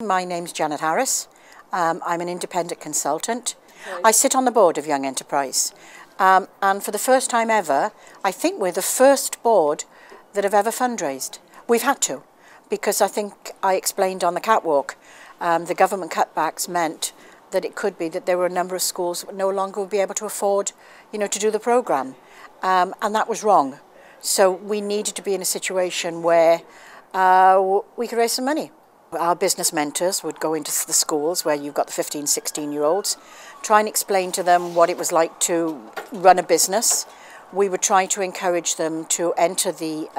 my name's Janet Harris. I'm an independent consultant. I sit on the board of Young Enterprise. And for the first time ever, I think we're the first board that have ever fundraised. We've had to, because I think I explained on the catwalk, the government cutbacks meant that it could be that there were a number of schools that no longer would be able to afford, to do the programme. And that was wrong. So we needed to be in a situation where we could raise some money. Our business mentors would go into the schools where you've got the 15, 16-year-olds, try and explain to them what it was like to run a business. We would try to encourage them to enter the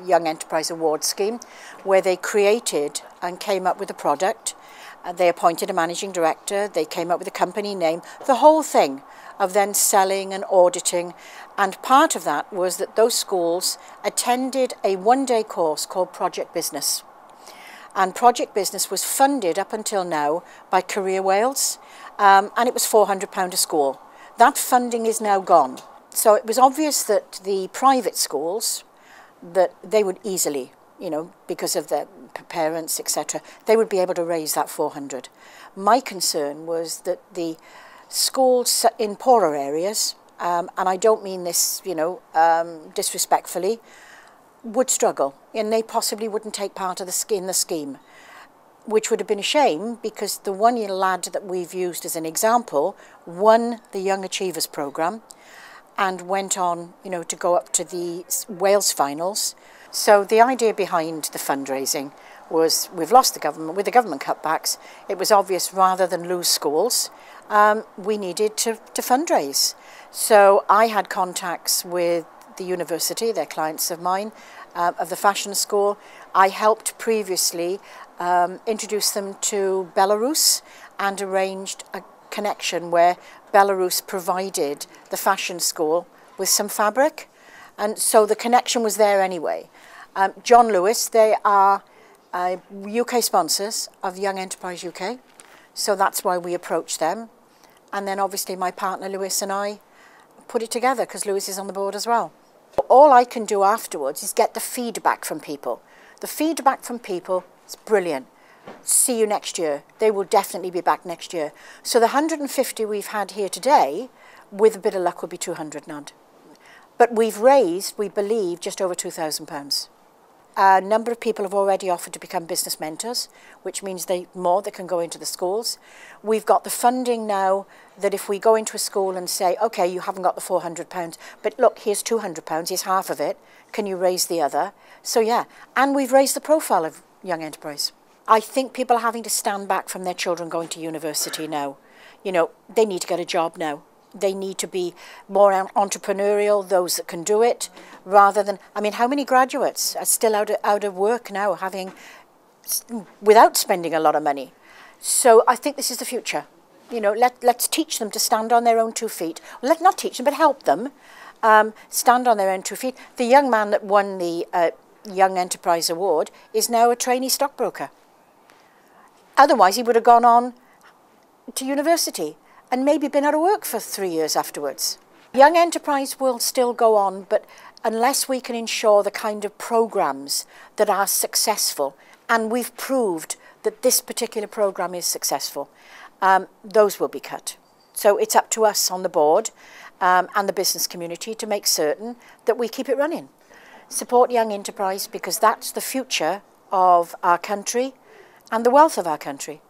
Young Enterprise Award Scheme, where they created and came up with a product. They appointed a managing director, they came up with a company name, the whole thing of then selling and auditing. And part of that was that those schools attended a one-day course called Project Business. And Project Business was funded up until now by Career Wales, and it was £400 a school. That funding is now gone. So it was obvious that the private schools, that they would easily, because of their parents, etc., they would be able to raise that 400. My concern was that the schools in poorer areas, and I don't mean this, disrespectfully, would struggle, and they possibly wouldn't take part of the scheme, which would have been a shame, because the one-year lad that we've used as an example won the Young Achievers programme and went on, to go up to the Wales finals. So the idea behind the fundraising was, we've lost the government, with the government cutbacks, it was obvious rather than lose schools, we needed to fundraise. So I had contacts with the university, they're clients of mine, of the fashion school. I helped previously introduce them to Belarus and arranged a connection where Belarus provided the fashion school with some fabric, and so the connection was there anyway. John Lewis, they are UK sponsors of Young Enterprise UK, so that's why we approached them. And then obviously my partner Lewis and I put it together, because Lewis is on the board as well. All I can do afterwards is get the feedback from people. The feedback from people is brilliant. See you next year. They will definitely be back next year. So the 150 we've had here today, with a bit of luck, will be 200 odd. But we've raised, we believe, just over £2,000. A number of people have already offered to become business mentors, which means they can go into the schools. We've got the funding now that if we go into a school and say, okay, you haven't got the £400, but look, here's £200, here's half of it, can you raise the other? So yeah, and we've raised the profile of Young Enterprise. I think people are having to stand back from their children going to university now. They need to get a job now. They need to be more entrepreneurial, those that can do it, rather than, how many graduates are still out of work now, without spending a lot of money? So I think this is the future. Let's teach them to stand on their own 2 feet. Let's not teach them, but help them stand on their own 2 feet. The young man that won the Young Enterprise Award is now a trainee stockbroker. Otherwise, he would have gone on to university and maybe been out of work for 3 years afterwards. Young Enterprise will still go on, but unless we can ensure the kind of programmes that are successful, and we've proved that this particular programme is successful, those will be cut. So it's up to us on the board and the business community to make certain that we keep it running. Support Young Enterprise, because that's the future of our country and the wealth of our country.